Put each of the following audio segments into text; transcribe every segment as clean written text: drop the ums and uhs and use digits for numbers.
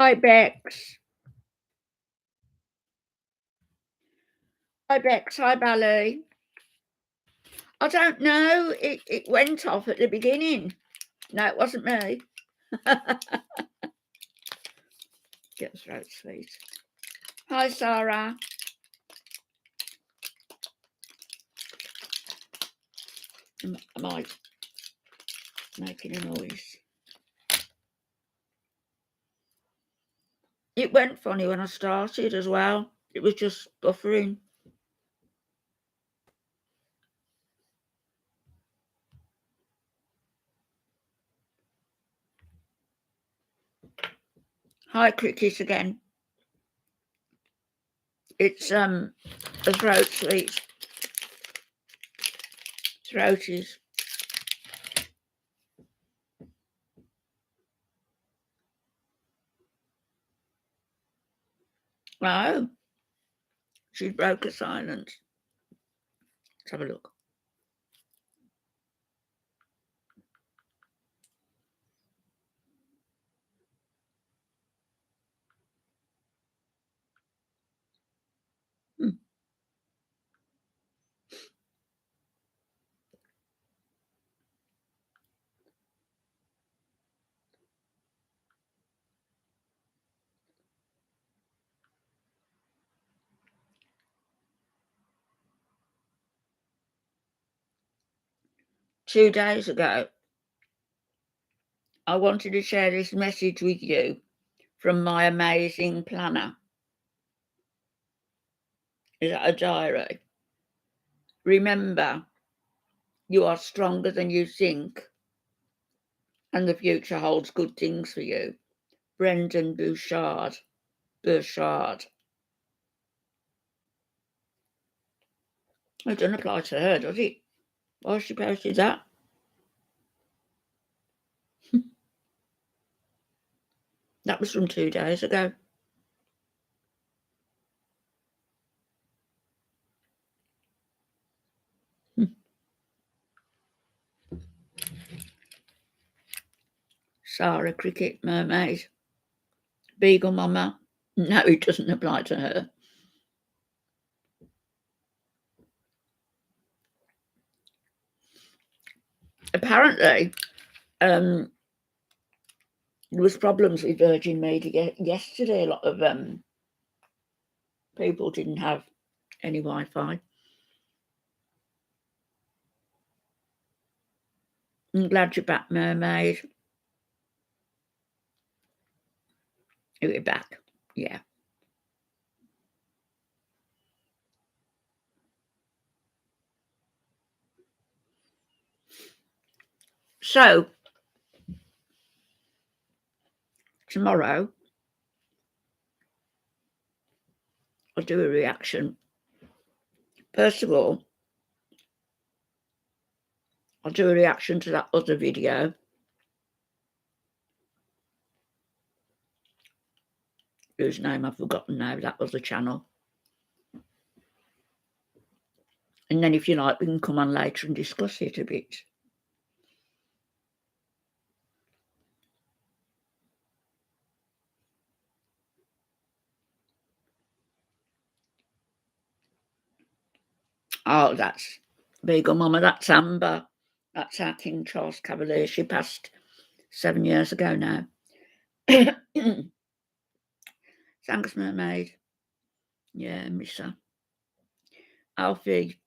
Hi, Bex. Hi, Bex. Hi, Bally. I don't know. It went off at the beginning. No, it wasn't me. Get throat sweet. Hi, Sarah. Am I making a noise? It went funny when I started as well. It was just buffering. Hi, Cricket again. It's a throat sweet. Throaties. Oh, she broke a silence. Let's have a look. Hmm. 2 days ago, I wanted to share this message with you from my amazing planner. Is that a diary? Remember, you are stronger than you think, and the future holds good things for you. Brendan Burchard. It doesn't apply to her, does it? Why she posted that? That was from 2 days ago. Sarah Cricket Mermaid. Beagle Mama. No, it doesn't apply to her. Apparently, there was problems with Virgin Media yesterday. A lot of people didn't have any Wi-Fi. I'm glad you're back, Mermaid. You're back. Yeah. So, tomorrow, I'll do a reaction. First of all, I'll do a reaction to that other video. Whose name I've forgotten now, that other channel. And then if you like, we can come on later and discuss it a bit. Oh, that's Beagle Mama. That's Amber. That's our King Charles Cavalier. She passed 7 years ago now. Thanks, Mermaid. Yeah, miss her. Alfie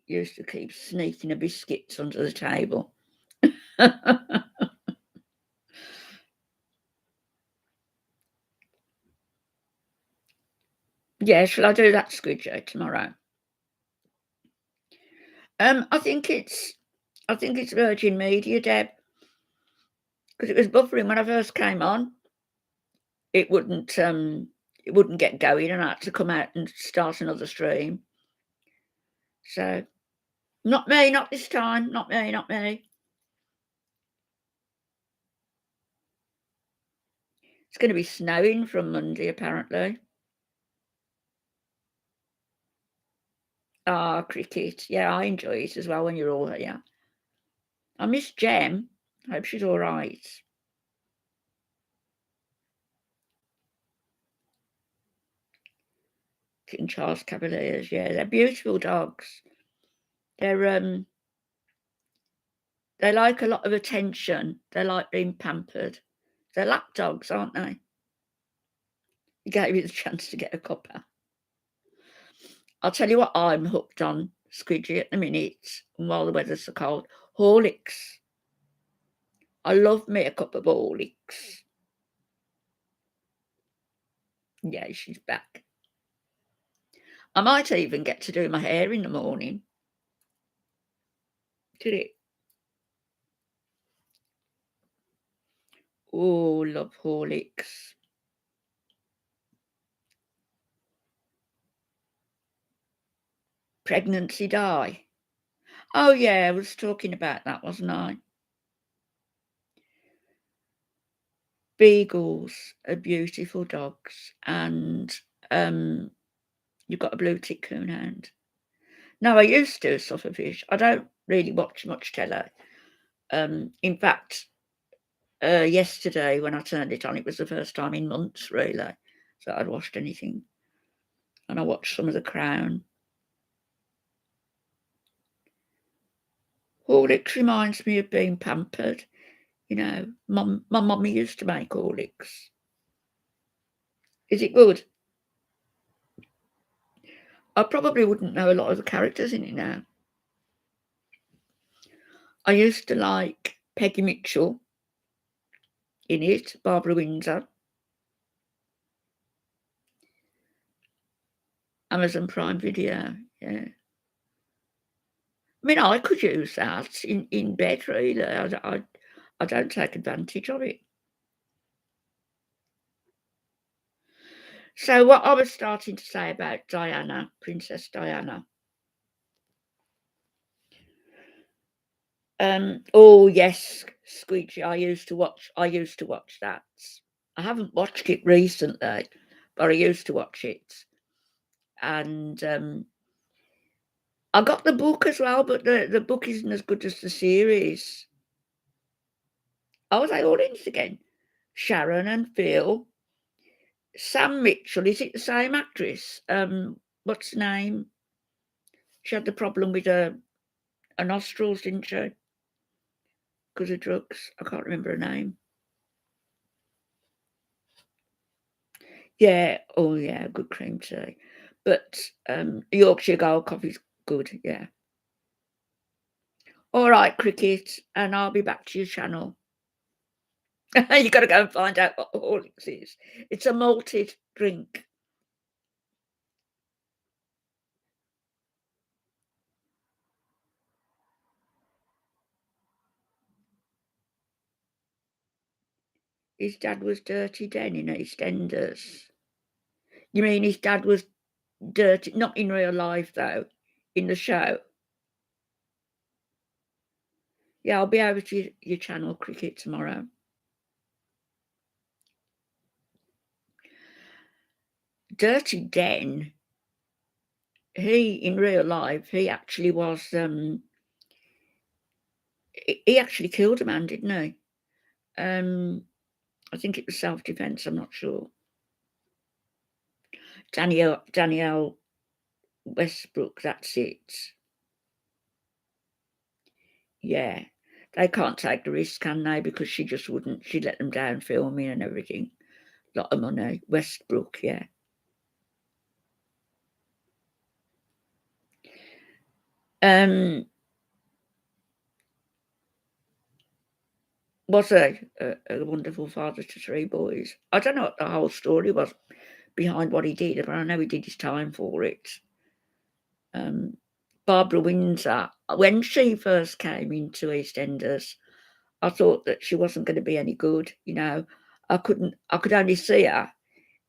used to keep sneaking her biscuits under the table. Yeah, shall I do that, Squidger, tomorrow? I think it's Virgin Media, Deb, because it was buffering when I first came on. It wouldn't get going, and I had to come out and start another stream. So, not me, not this time, not me, not me. It's going to be snowing from Monday, apparently. Ah, cricket. Yeah, I enjoy it as well when you're all here. I miss Jem. Hope she's all right. King Charles Cavaliers, yeah, they're beautiful dogs. They're they like a lot of attention. They like being pampered. They're lap dogs, aren't they? You gave me the chance to get a cuppa. I'll tell you what I'm hooked on, Squidgy, at the minute, and while the weather's so cold, Horlicks. I love me a cup of Horlicks. Yeah, she's back. I might even get to do my hair in the morning. Did it? Oh, love Horlicks. Pregnancy die. Oh, yeah, I was talking about that, wasn't I? Beagles are beautiful dogs, and you've got a blue tick coonhound. No, I used to sufferfish. I don't really watch much telly. In fact, yesterday when I turned it on, it was the first time in months, really, that I'd watched anything. And I watched some of The Crown. Horlicks reminds me of being pampered. You know, my mummy used to make Horlicks. Is it good? I probably wouldn't know a lot of the characters in it now. I used to like Peggy Mitchell in it, Barbara Windsor. Amazon Prime Video, yeah. I mean, I could use that in bed, really. I don't take advantage of it. So what I was starting to say about Diana, Princess Diana. Oh yes, Squeegee. I used to watch that. I haven't watched it recently, but I used to watch it. And I got the book as well, but the book isn't as good as the series. Oh, they all in it again? Sharon and Phil. Sam Mitchell, is it the same actress? What's her name? She had the problem with her nostrils, didn't she? Because of drugs. I can't remember her name. Yeah, oh yeah, good cream tea. But Yorkshire Gold coffee's good, yeah. All right, Cricket, and I'll be back to your channel. You got to go and find out what Horlicks is. It's a malted drink. His dad was Dirty Den in EastEnders. You mean his dad was dirty? Not in real life, though, in the show. Yeah, I'll be over to your channel, Cricket, tomorrow. Dirty Den, he, in real life, he actually was, he actually killed a man, didn't he? I think it was self-defense, I'm not sure. Danielle Westbrook, that's it. Yeah. They can't take the risk, can they? Because she just wouldn't. She let them down filming and everything. Lot of money. Westbrook, yeah. Was a wonderful father to three boys. I don't know what the whole story was behind what he did, but I know he did his time for it. Barbara Windsor, when she first came into EastEnders, I thought that she wasn't going to be any good. You know, I could only see her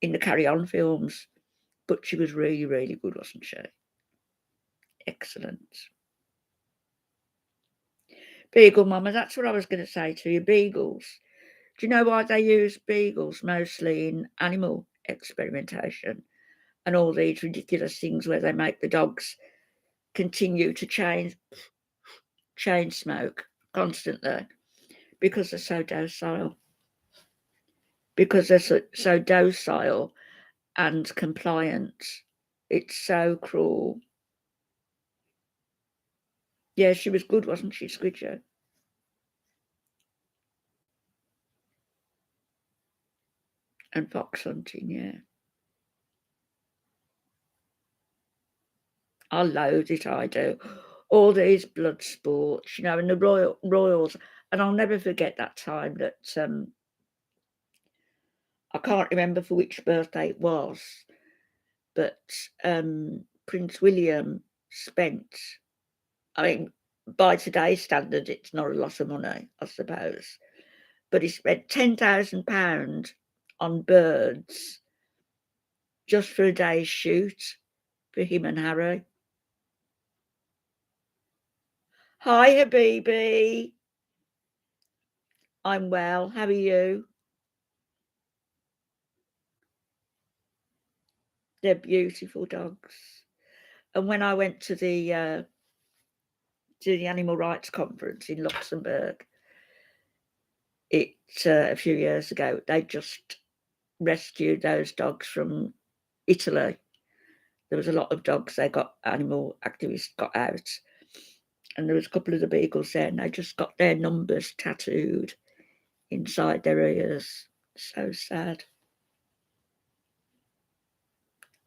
in the Carry On films, but she was really, really good, wasn't she? Excellent. Beagle Mama, that's what I was going to say to you. Beagles. Do you know why they use beagles mostly in animal experimentation and all these ridiculous things where they make the dogs continue to chain smoke constantly? Because they're so docile. Because they're so docile and compliant. It's so cruel. Yeah, she was good, wasn't she, Squidger? And fox hunting, yeah. I loathe it, I do. All these blood sports, you know, and the royals, and I'll never forget that time that I can't remember for which birthday it was, but Prince William spent, I mean, by today's standard, it's not a lot of money, I suppose, but he spent £10,000 on birds just for a day's shoot for him and Harry. Hi, Habibi. I'm well. How are you? They're beautiful dogs. And when I went to the animal rights conference in Luxembourg, a few years ago, they just rescued those dogs from Italy. There was a lot of dogs animal activists got out, and there was a couple of the beagles there, and they just got their numbers tattooed inside their ears. So sad.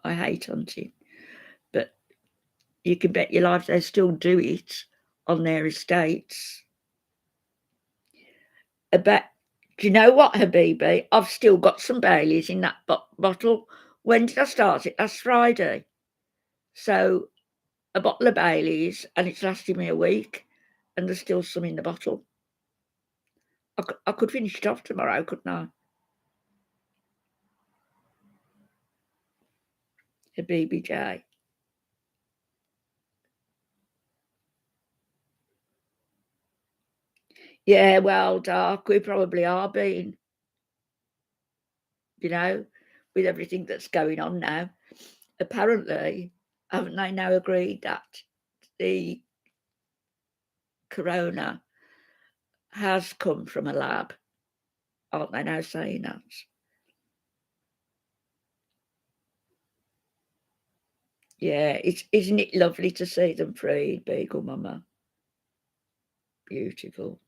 I hate hunting, but you can bet your life they still do it on their estates. But do you know what, Habibi? I've still got some Baileys in that bottle. When did I start it? Last Friday. So a bottle of Baileys, and it's lasted me a week, and there's still some in the bottle. I could finish it off tomorrow, couldn't I? Habibi J. Yeah, well, Dark, we probably are being, you know, with everything that's going on now. Apparently, haven't they now agreed that the corona has come from a lab? Aren't they now saying that? Yeah, isn't it lovely to see them free, Beagle Mama? Beautiful.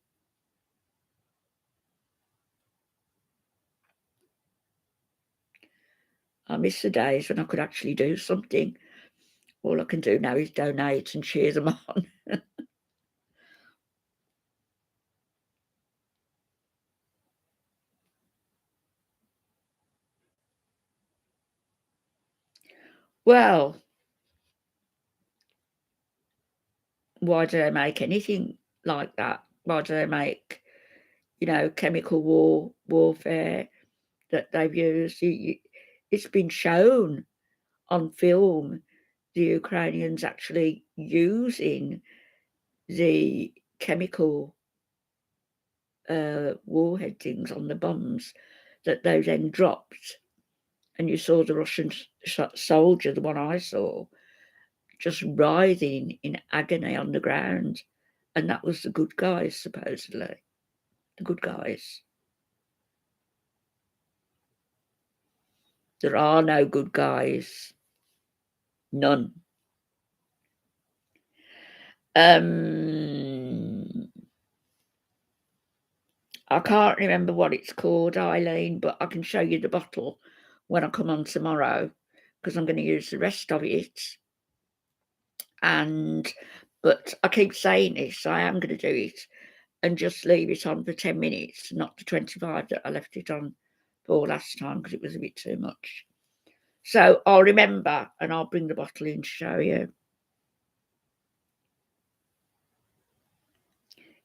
I miss the days when I could actually do something. All I can do now is donate and cheer them on. Well, why do they make anything like that? Why do they make, chemical warfare that they've used? It's been shown on film the Ukrainians actually using the chemical warhead things on the bombs that they then dropped. And you saw the Russian soldier, the one I saw, just writhing in agony on the ground. And that was the good guys, supposedly. The good guys. There are no good guys. None. I can't remember what it's called, Eileen, but I can show you the bottle when I come on tomorrow because I'm going to use the rest of it. But I keep saying this, so I am going to do it and just leave it on for 10 minutes, not the 25 that I left it on for last time because it was a bit too much. So I'll remember and I'll bring the bottle in to show you.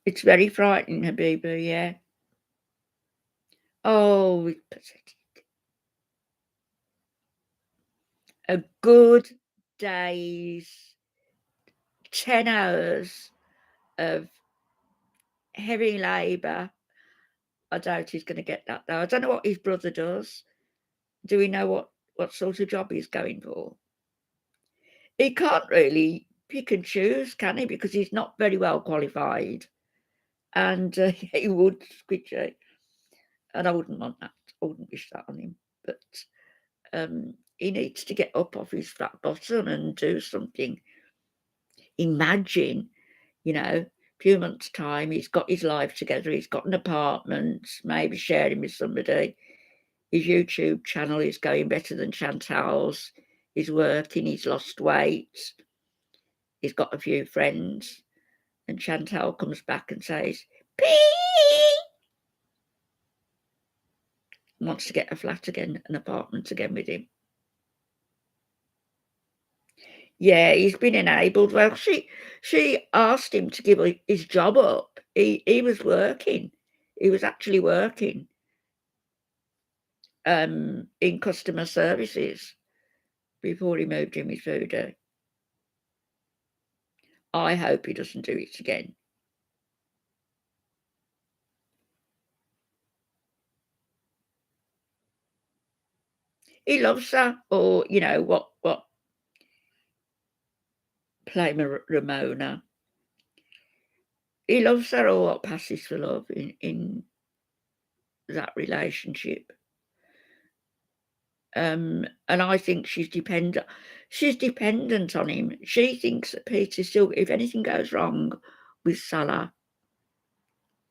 It's very frightening, Habiba, yeah. Oh, it's pathetic. A good day's 10 hours of heavy labour. I doubt he's going to get that, though. I don't know what his brother does. Do we know what sort of job he's going for? He can't really pick and choose, can he? Because he's not very well qualified. And he would, squidgy. And I wouldn't want that. I wouldn't wish that on him. But he needs to get up off his flat bottom and do something. Imagine, a few months' time, he's got his life together, he's got an apartment, maybe sharing with somebody. His YouTube channel is going better than Chantal's. He's working, he's lost weight, he's got a few friends. And Chantal comes back and says, "Pee!" Wants to get a flat again, an apartment again with him. Yeah, he's been enabled. Well, she asked him to give his job up. He was working. He was actually working in customer services before he moved in with Voodoo. I hope he doesn't do it again. He loves her, or what play Ramona. He loves her, or what passes for love in that relationship. And I think she's dependent on him. She thinks that Peter's still, if anything goes wrong with Salah,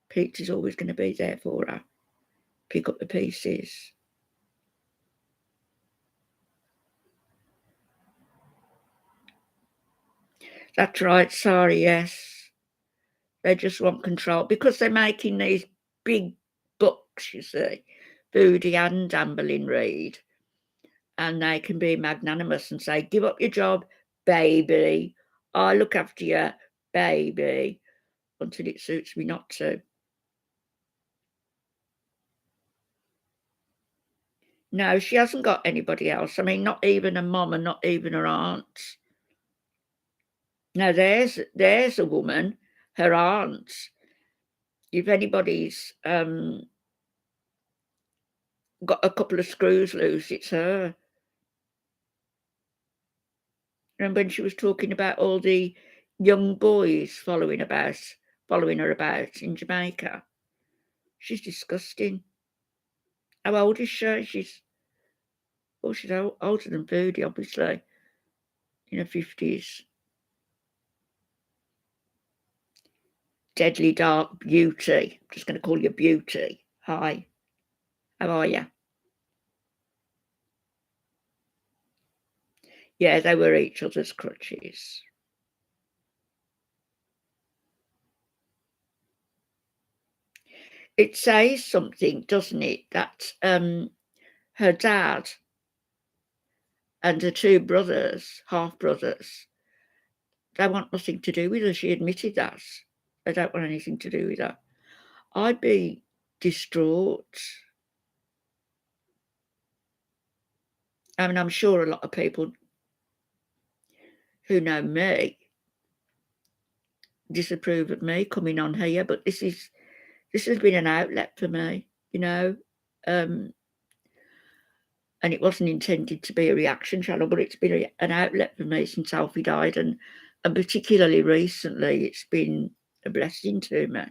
Peter's always going to be there for her, pick up the pieces. That's right, sorry, yes. They just want control because they're making these big bucks, you see, Foodie and Amberlyn Reid. And they can be magnanimous and say, "Give up your job, baby. I look after you, baby," until it suits me not to. No, she hasn't got anybody else. I mean, not even her mum and not even her aunt. Now, there's a woman, her aunt. If anybody's got a couple of screws loose, it's her. And when she was talking about all the young boys following her about in Jamaica, she's disgusting. How old is she? She's older than Voodoo, obviously, in her 50s. Deadly Dark Beauty. I'm just going to call you Beauty. Hi. How are you? Yeah, they were each other's crutches. It says something, doesn't it, that her dad and her two brothers, half-brothers, they want nothing to do with her. She admitted that. They don't want anything to do with her. I'd be distraught. I mean, I'm sure a lot of people who know me disapprove of me coming on here, but this has been an outlet for me, and it wasn't intended to be a reaction channel, but it's been an outlet for me since Alfie died, and particularly recently, it's been a blessing to me.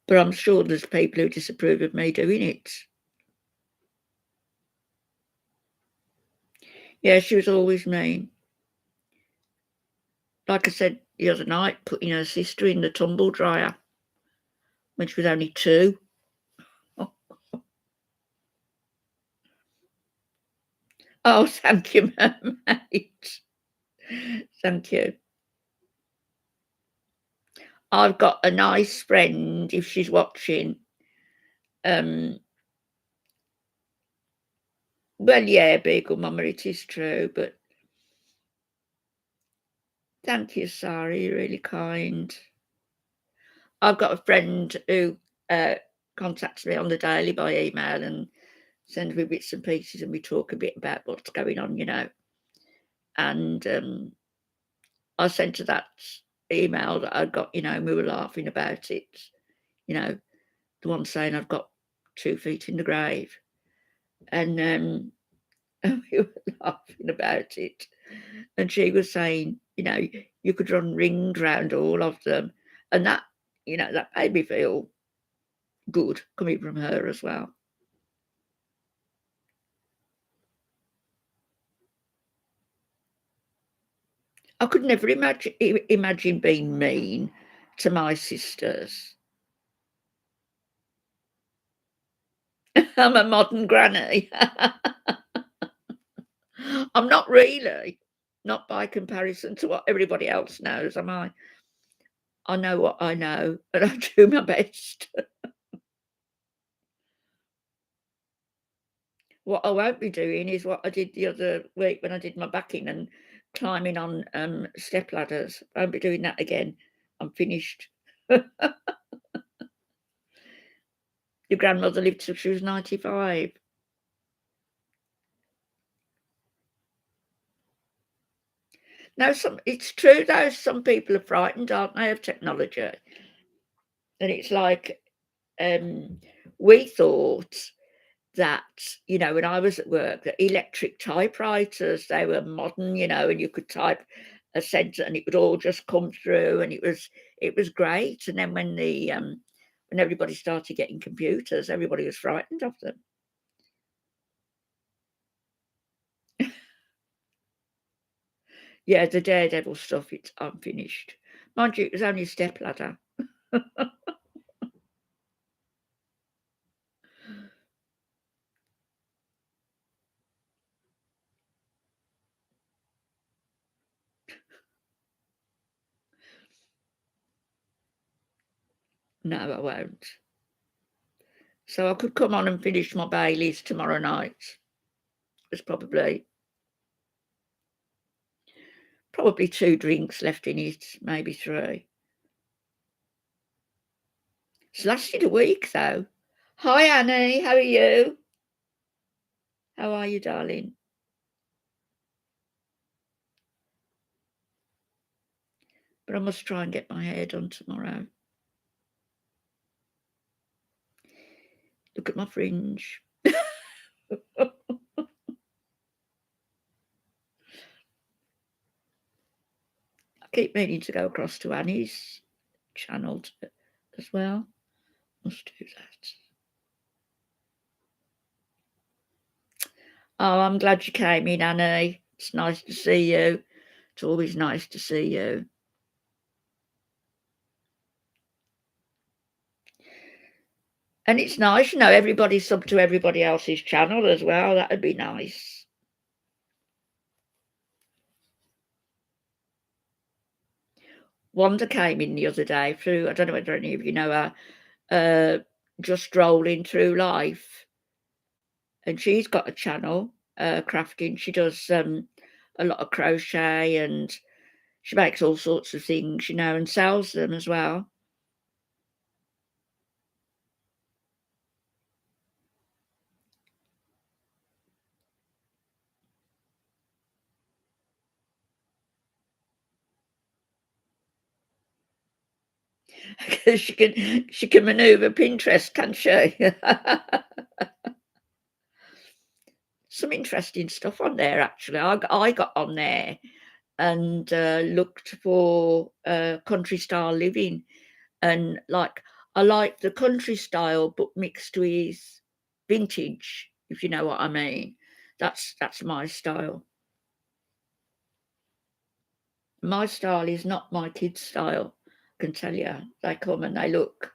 But I'm sure there's people who disapprove of me doing it. Yeah, she was always mean. Like I said the other night, putting her sister in the tumble dryer when she was only 2. Oh, thank you, mate. Thank you. I've got a nice friend, if she's watching. Well, yeah, Beagle Mama, it is true, but thank you, Sari, you're really kind. I've got a friend who contacts me on the daily by email and sends me bits and pieces, and we talk a bit about what's going on, And I sent her that email that I got, and we were laughing about it, the one saying I've got 2 feet in the grave. And we were laughing about it. And she was saying, you could run rings round all of them. And that, that made me feel good coming from her as well. I could never imagine being mean to my sisters. I'm a modern granny. I'm not really, not by comparison to what everybody else knows, am I? I know what I know, and I do my best. What I won't be doing is what I did the other week when I did my backing and climbing on, step ladders. I won't be doing that again. I'm finished. Your grandmother lived till she was 95. No, it's true though, some people are frightened, aren't they, of technology? And it's like, um, we thought that, when I was at work, that electric typewriters, they were modern, and you could type a sentence and it would all just come through, and it was great. And then when everybody started getting computers, everybody was frightened of them. Yeah, the Daredevil stuff, it's unfinished. Mind you, it was only a stepladder. No, I won't. So I could come on and finish my Baileys tomorrow night. There's probably 2 drinks left in it, maybe 3. It's lasted a week though. Hi Annie, how are you? How are you, darling? But I must try and get my hair done tomorrow. Look at my fringe. I keep meaning to go across to Annie's channel as well. Must do that. Oh, I'm glad you came in, Annie. It's nice to see you. It's always nice to see you. And it's nice, everybody sub to everybody else's channel as well. That'd be nice. Wanda came in the other day through, I don't know whether any of you know her, Just Rolling Through Life. And she's got a channel, crafting. She does a lot of crochet, and she makes all sorts of things, and sells them as well. Because she can maneuver Pinterest, can't she? Some interesting stuff on there, actually. I got on there and looked for country style living, and I like the country style but mixed with vintage, if you know what I mean. That's my style. My style is not my kids' style, I can tell you. They come and they look.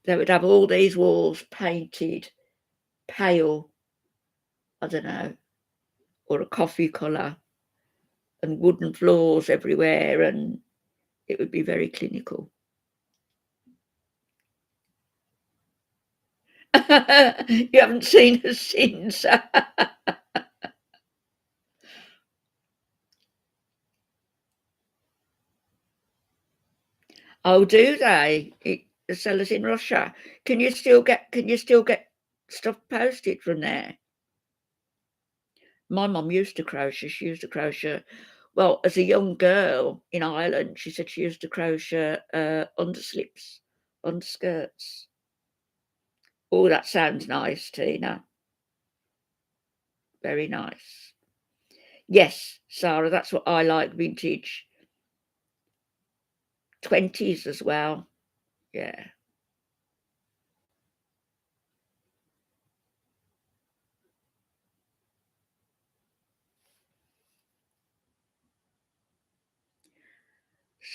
They would have all these walls painted pale, I don't know, or a coffee colour, and wooden floors everywhere, and it would be very clinical. You haven't seen us since. Oh, do they? The sellers in Russia. Can you still get stuff posted from there? My mum used to crochet. She used to crochet. Well, as a young girl in Ireland, she said she used to crochet underslips, underskirts. Oh, that sounds nice, Tina. Very nice. Yes, Sarah, that's what I like, vintage. 20s as well. Yeah.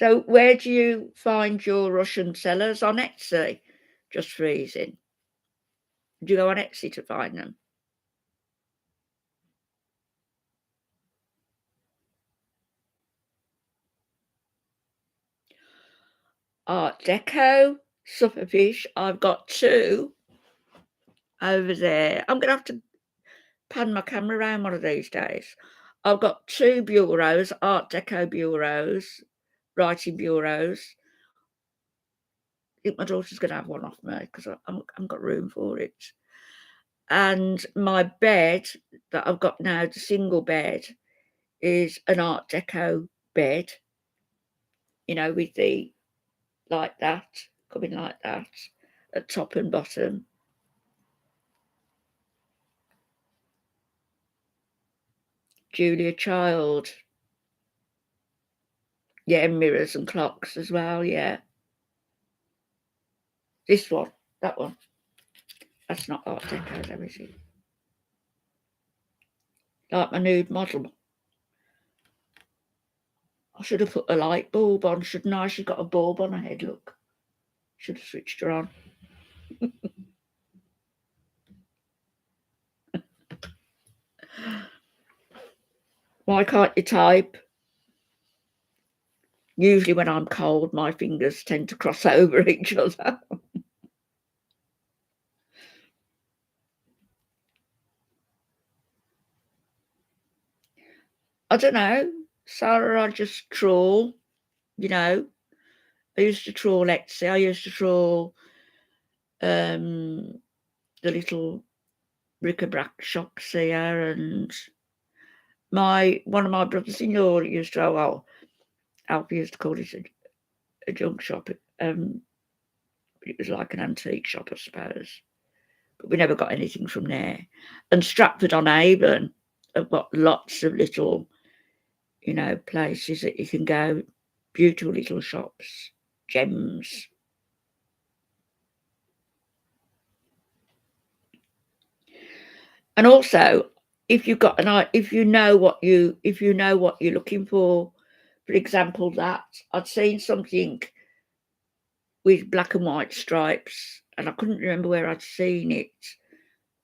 So where do you find your Russian sellers? On Etsy? Just freezing. Do you go on Etsy to find them? Art Deco, Superfish. I've got 2 over there. I'm gonna have to pan my camera around one of these days. I've got 2 bureaus, Art Deco bureaus, writing bureaus. I think my daughter's gonna have one off me because I haven't got room for it. And my bed that I've got now, the single bed, is an Art Deco bed, you know, with the like that, coming like that, at top and bottom. Julia Child. Yeah, mirrors and clocks as well, yeah. This one, that one. That's not Art Deco, though, is it? Like my nude model. I should have put a light bulb on, shouldn't I? She's got a bulb on her head, look. Should have switched her on. Why can't you type? Usually when I'm cold, my fingers tend to cross over each other. I don't know. Sarah, I just trawl, you know. I used to trawl Etsy. I used to trawl the little bric-a-brac shops here, and one of my brothers-in-law used to, well, Alfie used to call it a junk shop. It was like an antique shop, I suppose. But we never got anything from there. And Stratford-on-Avon have got lots of little, you know, places that you can go, beautiful little shops, gems. And also, if you've got if you know what you're looking for example, that I'd seen something with black and white stripes, and I couldn't remember where I'd seen it.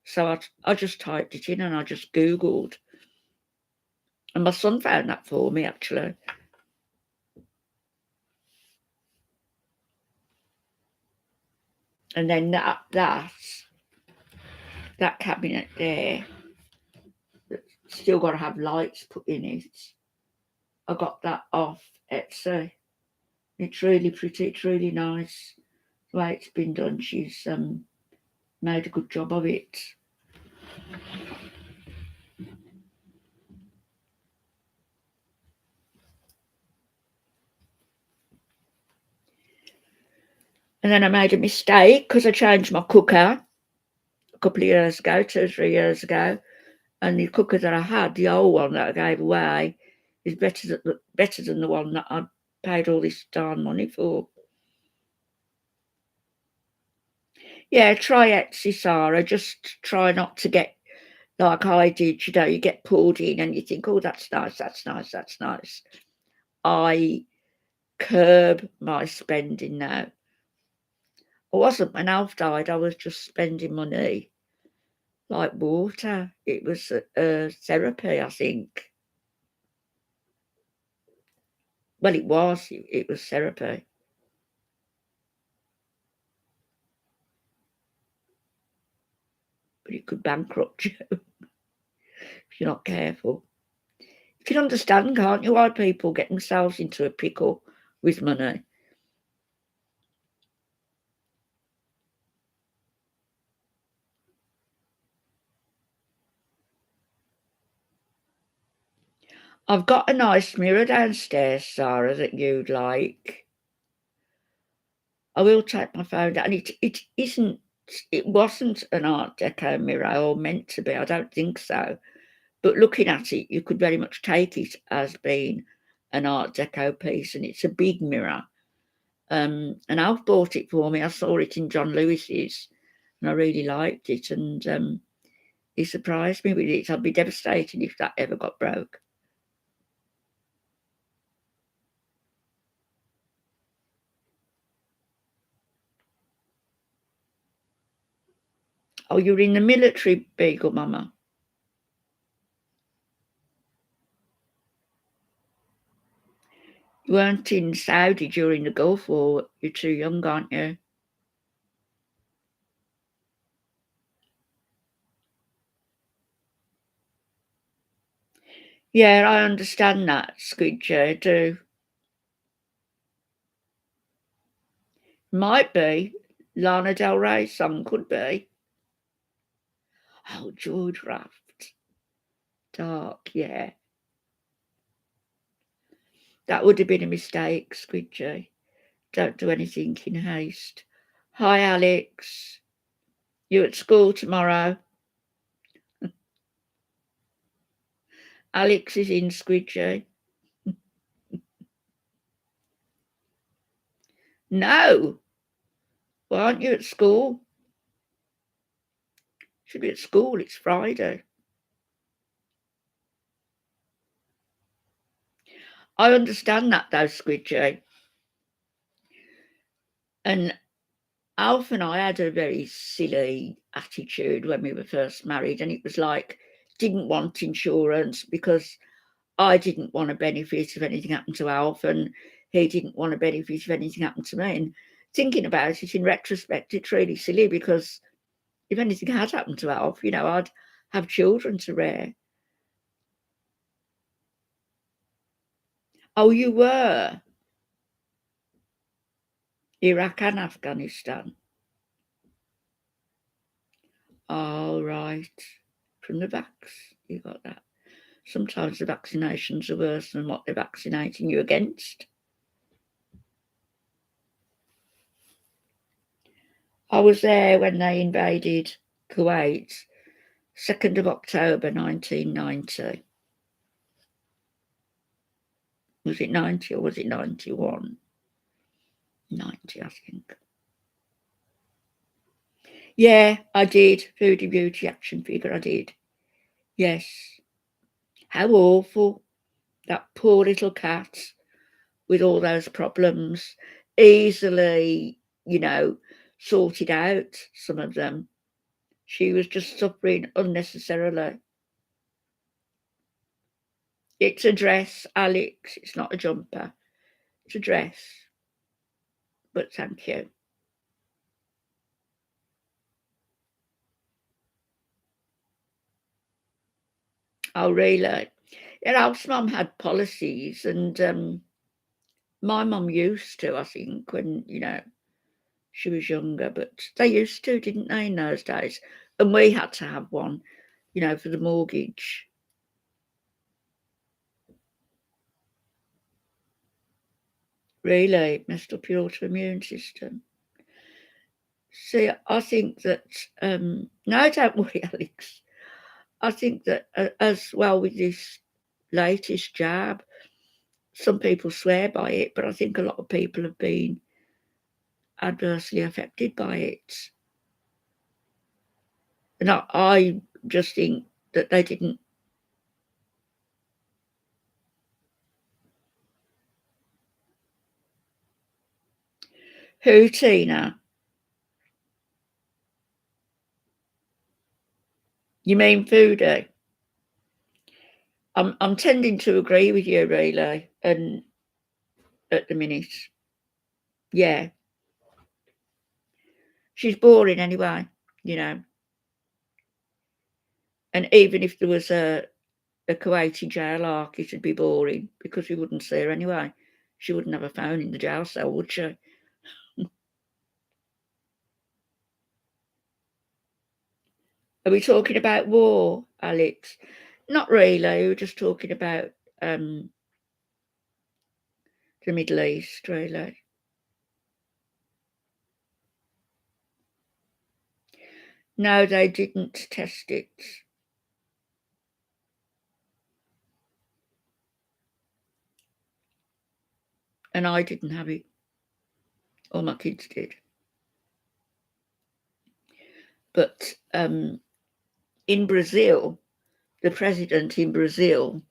So I just typed it in and I just Googled. And my son found that for me, actually. And then that cabinet there, that's still got to have lights put in it. I got that off Etsy. It's really pretty. It's really nice the way it's been done. She's made a good job of it. And then I made a mistake because I changed my cooker a couple of years ago, 2 or 3 years ago. And the cooker that I had, the old one that I gave away, is better than the one that I paid all this darn money for. Yeah, try Etsy, Sarah. Just try not to get like I did. You know, you get pulled in and you think, oh, that's nice, that's nice, that's nice. I curb my spending now. I wasn't when Alf died. I was just spending money like water. It was a therapy, I think. Well, it was. It was therapy. But it could bankrupt you if you're not careful. You can understand, can't you, why people get themselves into a pickle with money? I've got a nice mirror downstairs, Sarah, that you'd like. I will take my phone down. It wasn't an Art Deco mirror, or meant to be. I don't think so. But looking at it, you could very much take it as being an Art Deco piece, and it's a big mirror. And Alf bought it for me. I saw it in John Lewis's, and I really liked it. And he surprised me with it. I'd be devastated if that ever got broke. Oh, you were in the military, Beagle Mama? You weren't in Saudi during the Gulf War. You're too young, aren't you? Yeah, I understand that, Squidgy, I do. Might be. Lana Del Rey song could be. Oh, George Raft. Dark, yeah. That would have been a mistake, Squidgy. Don't do anything in haste. Hi, Alex. You at school tomorrow? Alex is in, Squidgy. No. Why aren't you at school? Should be at school. It's Friday. I understand that though, Squidgy. And Alf and I had a very silly attitude when we were first married, and it was like, didn't want insurance because I didn't want to benefit if anything happened to Alf, and he didn't want to benefit if anything happened to me. And thinking about it in retrospect, it's really silly because if anything had happened to Alf, I'd have children to rear. Oh, you were? Iraq and Afghanistan. Oh, right. From the vax, you got that. Sometimes the vaccinations are worse than what they're vaccinating you against. I was there when they invaded Kuwait, 2nd of October 1990. Was it 90 or was it 91? 90, I think. Yeah, I did. Foodie Beauty action figure, I did. Yes. How awful. That poor little cat with all those problems. Easily, sorted out, some of them. She was just suffering unnecessarily. It's a dress, Alex. It's not a jumper. It's a dress. But thank you. Oh, really? Alf's mum had policies, and my mum used to, I think, when, she was younger, but they used to, didn't they, in those days? And we had to have one, for the mortgage. Really messed up your autoimmune system. See, I think that, no, don't worry, Alex. I think that as well with this latest jab, some people swear by it, but I think a lot of people have been adversely affected by it. And I just think that they didn't. Who, Tina? You mean Foodie? I'm tending to agree with you, really, and at the minute. Yeah. She's boring anyway, you know. And even if there was a Kuwaiti jail arc, it'd be boring because we wouldn't see her anyway. She wouldn't have a phone in the jail cell, would she? Are we talking about war, Alex? Not really. We're just talking about the Middle East, really. No, they didn't test it. And I didn't have it. All my kids did. But in Brazil, the president in Brazil,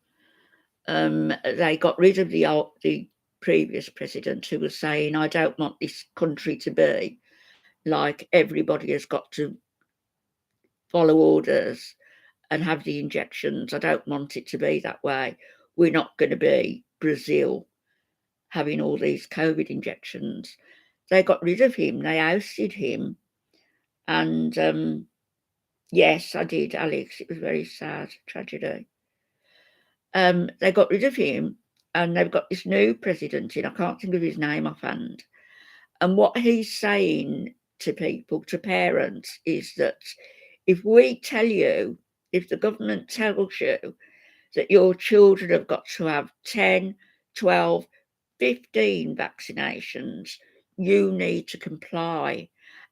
they got rid of the previous president who was saying, I don't want this country to be like everybody has got to follow orders and have the injections. I don't want it to be that way. We're not going to be Brazil having all these COVID injections. They got rid of him. They ousted him. And yes, I did, Alex. It was very sad, tragedy. They got rid of him, and they've got this new president in. I can't think of his name offhand. And what he's saying to people, to parents, is that if we tell you, if the government tells you that your children have got to have 10, 12, 15 vaccinations, you need to comply.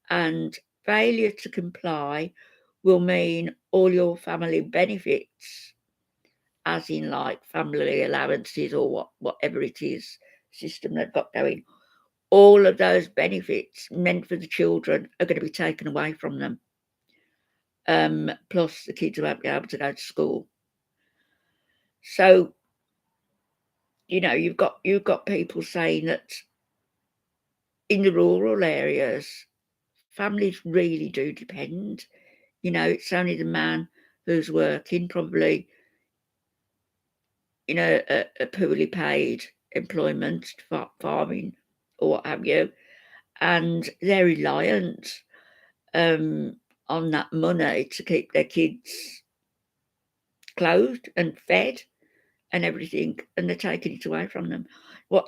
And failure to comply will mean all your family benefits, as in like family allowances or whatever it is, system they've got going, all of those benefits meant for the children are going to be taken away from them. Plus the kids won't be able to go to school. So, you've got people saying that in the rural areas, families really do depend. It's only the man who's working, probably a poorly paid employment, farming or what have you, and they're reliant on that money to keep their kids clothed and fed and everything, and they're taking it away from them.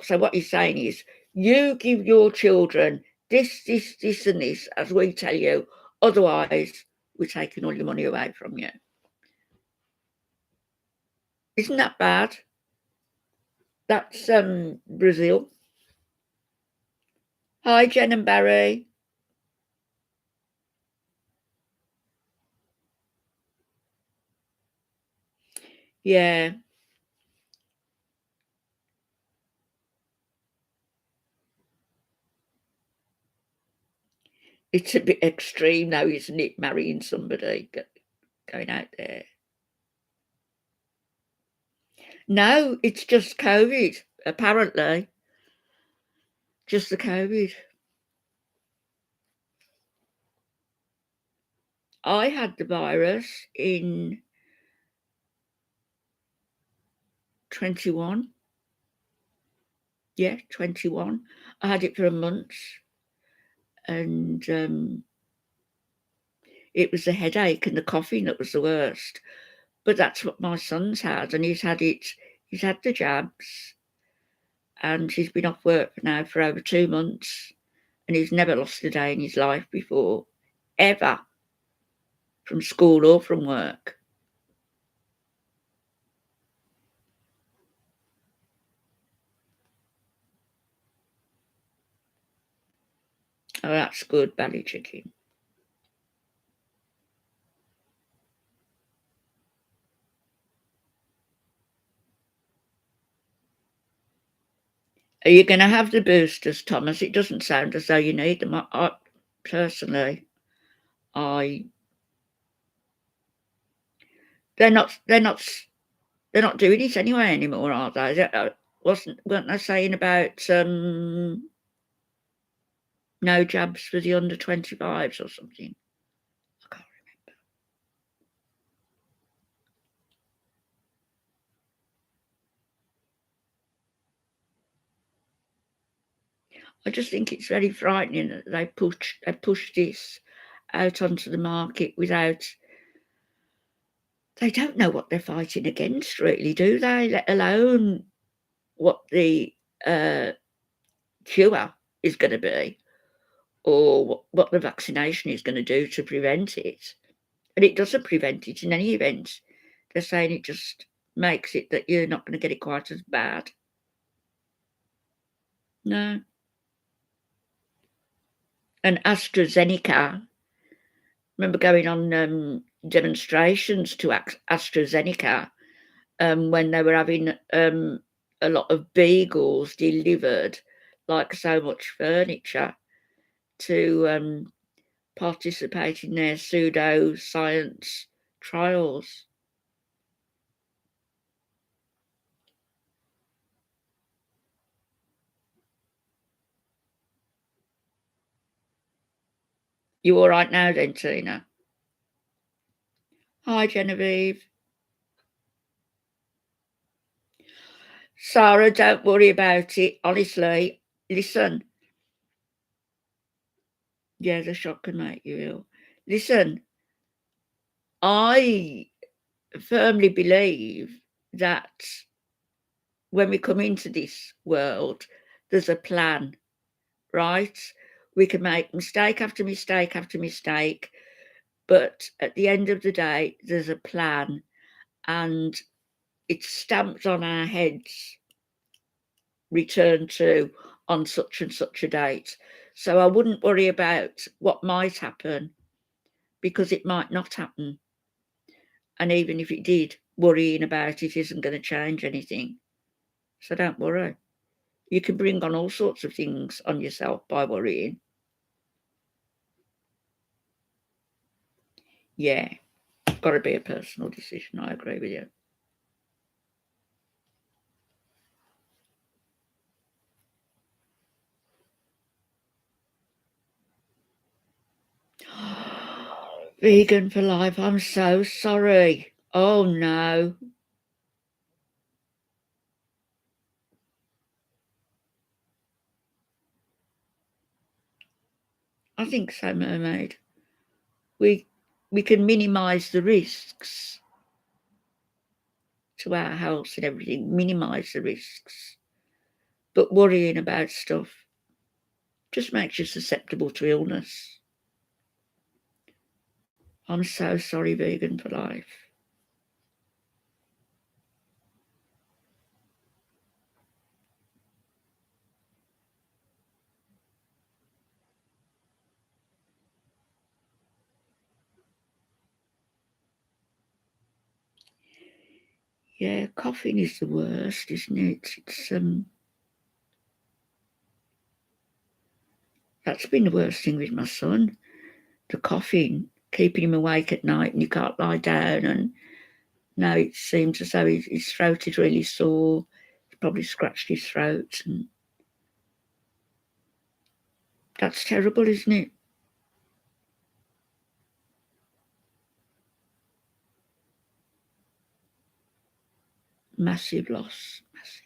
So what he's saying is, you give your children this, and this, as we tell you, otherwise we're taking all your money away from you. Isn't that bad? That's Brazil. Hi, Jen and Barry. Yeah. It's a bit extreme now, isn't it, marrying somebody, going out there? No, it's just COVID, apparently. Just the COVID. I had the virus in 21. Yeah, 21. I had it for a month, and it was the headache and the coughing that was the worst. But that's what my son's had, and he's had it. He's had the jabs, and he's been off work now for over 2 months, and he's never lost a day in his life before, ever, from school or from work. Oh, that's good, belly chicken. Are you going to have the boosters, Thomas? It doesn't sound as though you need them. Personally, they're not. They're not doing it anyway anymore, are they? Weren't they saying about no jabs for the under 25s or something? I can't remember. I just think it's very frightening that they push this out onto the market without. They don't know what they're fighting against, really, do they? Let alone what the cure is going to be, or what the vaccination is going to do to prevent it. And it doesn't prevent it in any event. They're saying it just makes it that you're not going to get it quite as bad. No. And AstraZeneca, remember going on demonstrations to AstraZeneca when they were having a lot of beagles delivered, like so much furniture, to participate in their pseudo-science trials. You all right now then, Tina? Hi, Genevieve. Sarah, don't worry about it. Honestly, listen. Yeah, the shock can make you ill. Listen, I firmly believe that when we come into this world, there's a plan, right? We can make mistake after mistake after mistake, but at the end of the day, there's a plan, and it's stamped on our heads, return to on such and such a date. So I wouldn't worry about what might happen, because it might not happen. And even if it did, worrying about it isn't going to change anything. So don't worry. You can bring on all sorts of things on yourself by worrying. Yeah, got to be a personal decision. I agree with you. Vegan for life. I'm so sorry. Oh no. I think so, Mermaid. We can minimise the risks to our health and everything. Minimise the risks, but worrying about stuff just makes you susceptible to illness. I'm so sorry, Vegan for life. Yeah, coughing is the worst, isn't it? It's that's been the worst thing with my son. The coughing, keeping him awake at night, and you can't lie down. And now it seems as though his throat is really sore. He's probably scratched his throat, and that's terrible, isn't it? Massive loss. Massive.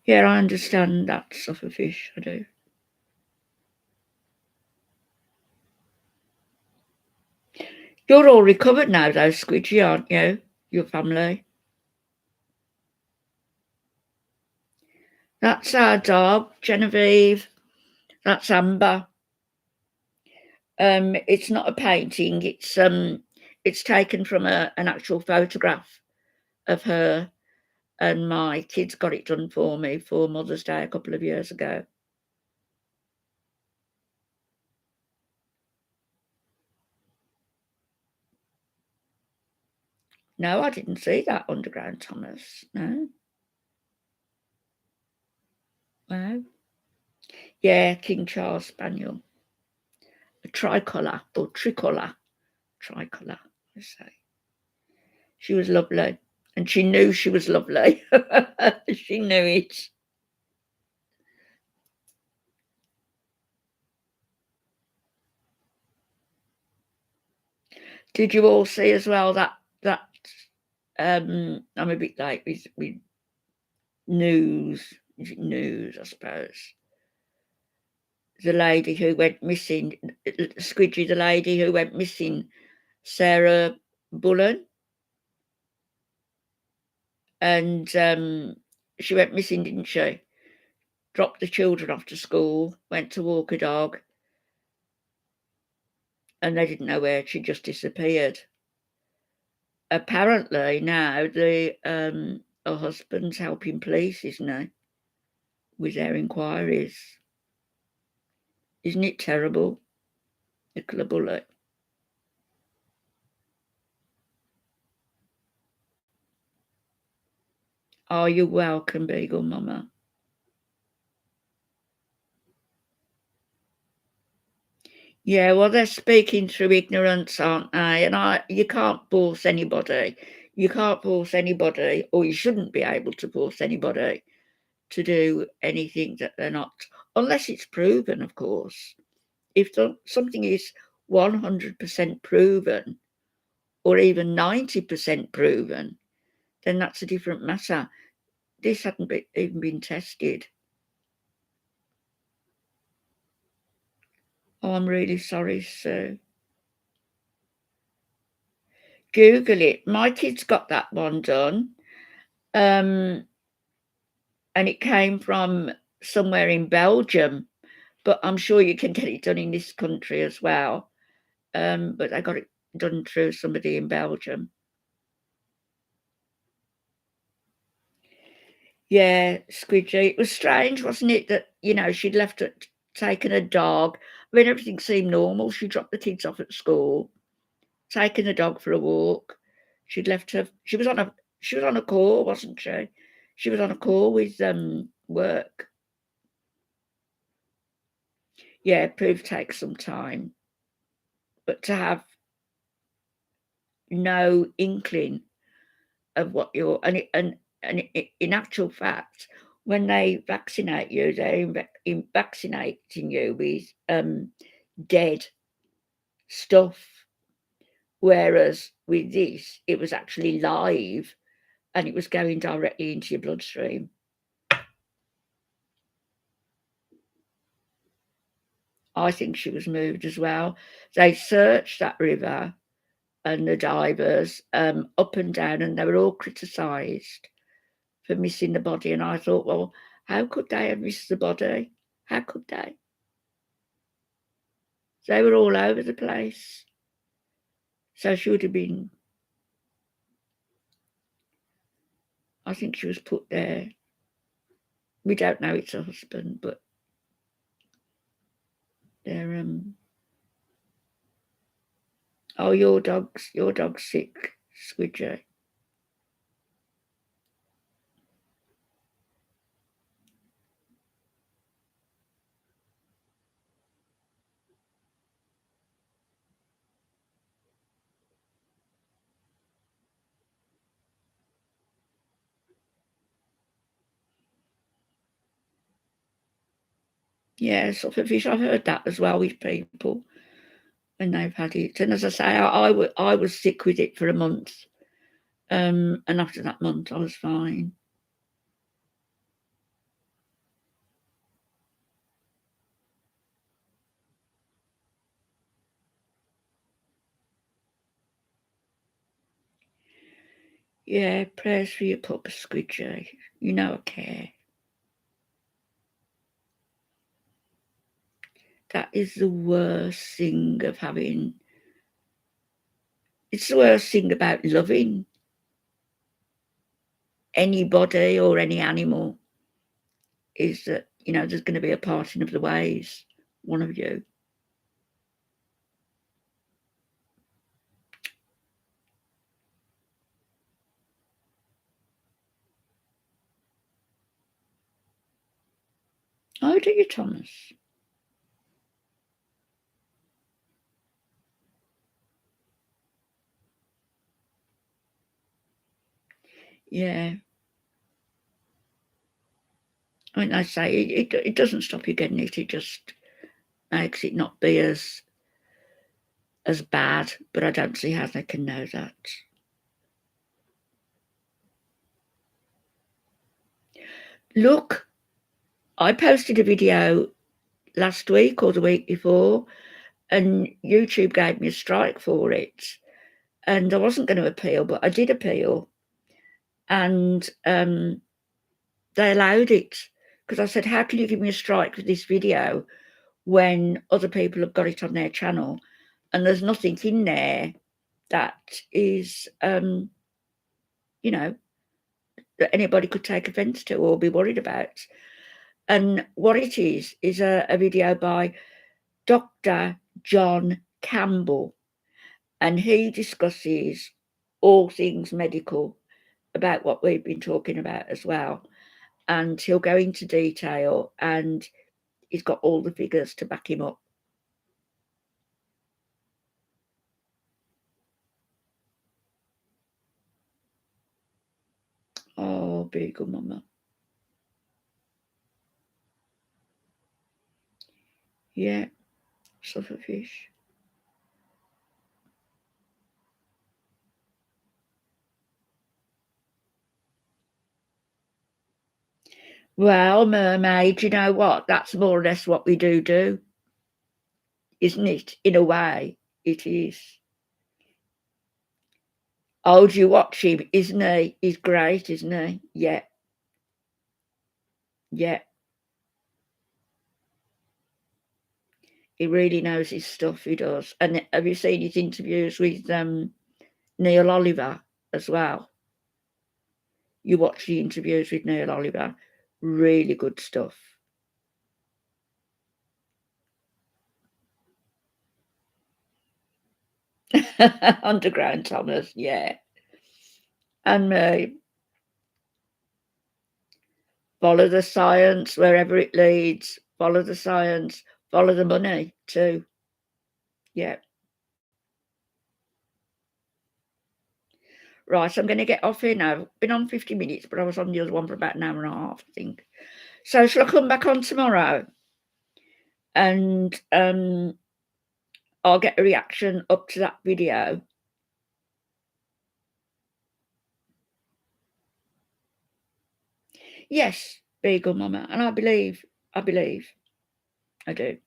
Yeah, I understand that, Sufferfish. I do. You're all recovered now, though, Squidgy, aren't you? Your family. That's our dog, Genevieve. That's Amber. It's not a painting. It's taken from an actual photograph of her, and my kids got it done for me for Mother's Day a couple of years ago. No, I didn't see that, Underground Thomas. No. Wow. Yeah, King Charles Spaniel. A tricolour or tricolour. Tricolour, I say. She was lovely. And she knew she was lovely. She knew it. Did you all see as well that I'm a bit late with news. Is it news, I suppose? The lady who went missing, Squidgy, the lady who went missing, Sarah Bullen, and she went missing, didn't she? Dropped the children off to school, went to walk a dog, and they didn't know where she just disappeared. Apparently now the her husband's helping police, isn't he, with their inquiries. Isn't it terrible, Nicola Bullock? Oh, you're welcome, Beagle Mama. Yeah, well, they're speaking through ignorance, aren't they? And you can't force anybody. You can't force anybody, or you shouldn't be able to force anybody to do anything that they're not unless it's proven, of course. If something is 100% proven or even 90% proven, then that's a different matter. This hadn't even been tested. Oh, I'm really sorry, Sue. Google it. My kids got that one done. And it came from somewhere in Belgium, but I'm sure you can get it done in this country as well. But I got it done through somebody in Belgium. Yeah, Squidgy. It was strange, wasn't it, that, she'd left it, taken a dog. I mean, everything seemed normal. She dropped the kids off at school, taken the dog for a walk. She'd left her. She was on a call, wasn't she? She was on a call with work. Yeah, proof takes some time, but to have no inkling of what you're and in actual fact, when they vaccinate you, they're vaccinating you with dead stuff, whereas with this, it was actually live and it was going directly into your bloodstream. I think she was moved as well. They searched that river and the divers up and down, and they were all criticised for missing the body. And I thought, well, how could they have missed the body? How could they? They were all over the place. So she would have been, I think she was put there. We don't know it's her husband, but they're oh, your dog's sick, Squidgy. Yeah, fish. I've heard that as well with people when they've had it. And as I say, I was sick with it for a month. And after that month, I was fine. Yeah, prayers for your pup, Squidgy. You know I care. That is the worst thing of having. It's the worst thing about loving anybody or any animal is that, there's going to be a parting of the ways, one of you. Oh, do you, Thomas? Yeah. I mean, I say it doesn't stop you getting it. It just makes it not be as bad. But I don't see how they can know that. Look, I posted a video last week or the week before, and YouTube gave me a strike for it. And I wasn't going to appeal, but I did appeal, and they allowed it because I said, "How can you give me a strike for this video when other people have got it on their channel and there's nothing in there that is, that anybody could take offence to or be worried about?" And what it is a video by Dr. John Campbell, and he discusses all things medical about what we've been talking about as well. And he'll go into detail, and he's got all the figures to back him up. Oh, be a good mama. Yeah, sufferfish. Well, mermaid, you know what? That's more or less what we do, isn't it? In a way, it is. Oh, do you watch him? Isn't he? He's great, isn't he? Yeah, yeah. He really knows his stuff, he does. And have you seen his interviews with Neil Oliver as well? You watch the interviews with Neil Oliver, really good stuff. Underground Thomas, yeah. And me. Follow the science wherever it leads. Follow the science. Follow the money too. Yeah. Right, I'm going to get off here now. I've been on 50 minutes, but I was on the other one for about an hour and a half, I think. So shall I come back on tomorrow? And I'll get a reaction up to that video. Yes, Beagle Mama, and I believe, I do.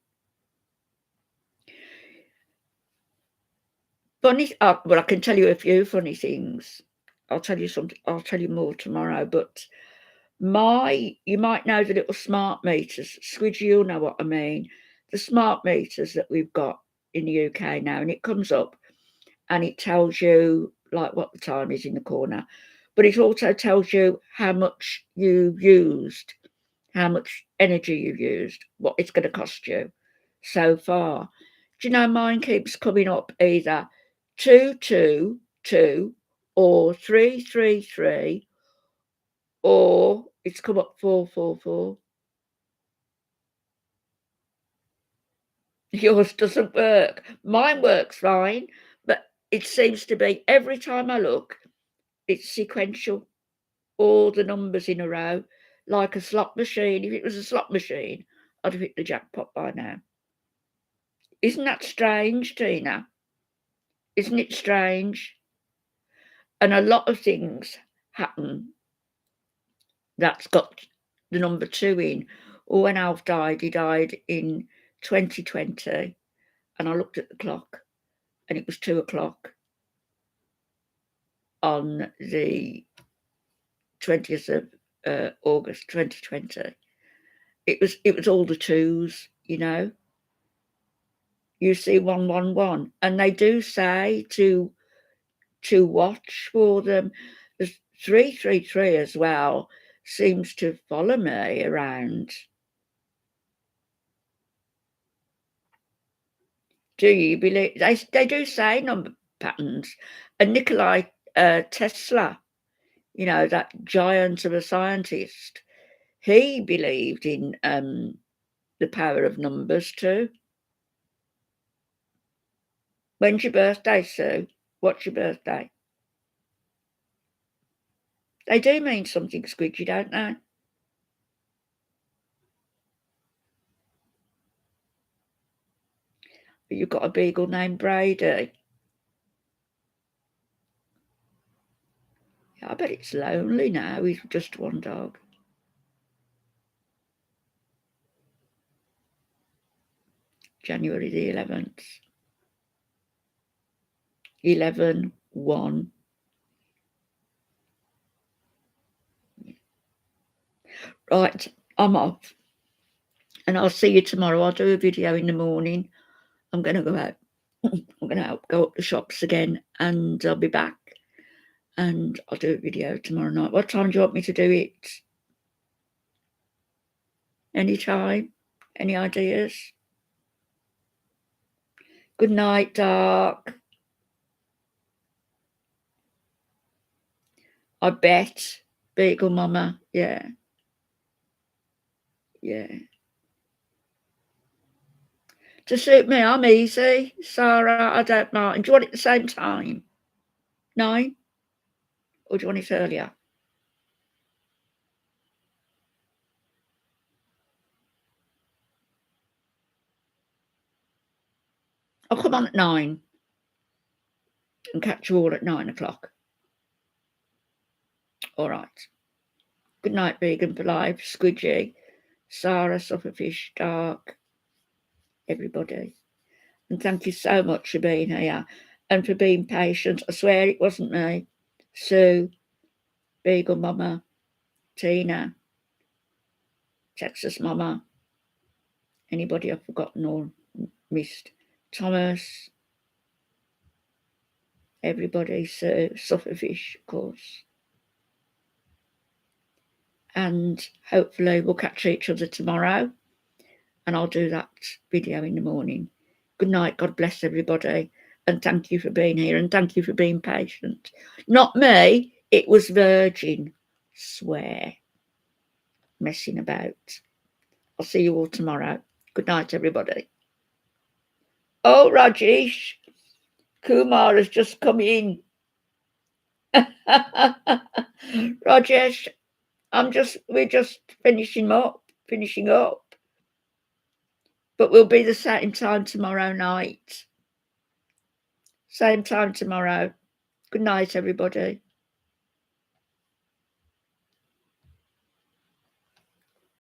Funny, well, I can tell you a few funny things. I'll tell you something. I'll tell you more tomorrow. But you might know the little smart meters. Squidgy, you'll know what I mean. The smart meters that we've got in the UK now, and it comes up and it tells you like what the time is in the corner, but it also tells you how much you used, how much energy you used, what it's going to cost you so far. Do you know mine keeps coming up either 222 or 333, or it's come up 444. Yours doesn't work. Mine works fine, but it seems to be every time I look, it's sequential. All the numbers in a row, like a slot machine. If it was a slot machine, I'd have hit the jackpot by now. Isn't that strange, Tina? Isn't it strange? And a lot of things happen that's got the number 2 in. Or when Alf died, he died in 2020, and I looked at the clock, and it was 2:00 on the 20th of August 2020. It was all the 2s, you know. You see 111, and they do say to watch for them. The 333 as well seems to follow me around. Do you believe they do say number patterns? And Nikolai Tesla, you know, that giant of a scientist, he believed in the power of numbers too. When's your birthday, Sue? What's your birthday? They do mean something, Squidgy, don't they? You've got a beagle named Brady. Yeah, I bet it's lonely now with just one dog. January the 11th. 11/1. Right, I'm off. And I'll see you tomorrow. I'll do a video in the morning. I'm going to go out. I'm going to go up the shops again, and I'll be back. And I'll do a video tomorrow night. What time do you want me to do it? Any time? Any ideas? Good night, Dark. I bet. Beagle Mama. Yeah. Yeah. To suit me, I'm easy. Sarah, I don't mind. Do you want it at the same time? 9? Or do you want it earlier? I'll come on at 9 and catch you all at 9 o'clock. All right. Good night, Vegan for Life, Squidgy, Sarah, Sufferfish, Dark, everybody. And thank you so much for being here and for being patient. I swear it wasn't me. Sue, Beagle Mama, Tina, Texas Mama, anybody I've forgotten or missed, Thomas, everybody, Sue, Sufferfish, of course. And hopefully we'll catch each other tomorrow and I'll do that video in the morning. Good night. God bless everybody. And thank you for being here and thank you for being patient. Not me. It was Virgin. Swear. Messing about. I'll see you all tomorrow. Good night, everybody. Oh, Rajesh. Kumar has just come in. Rajesh, we're just finishing up. But we'll be the same time tomorrow night. Same time tomorrow. Good night, everybody.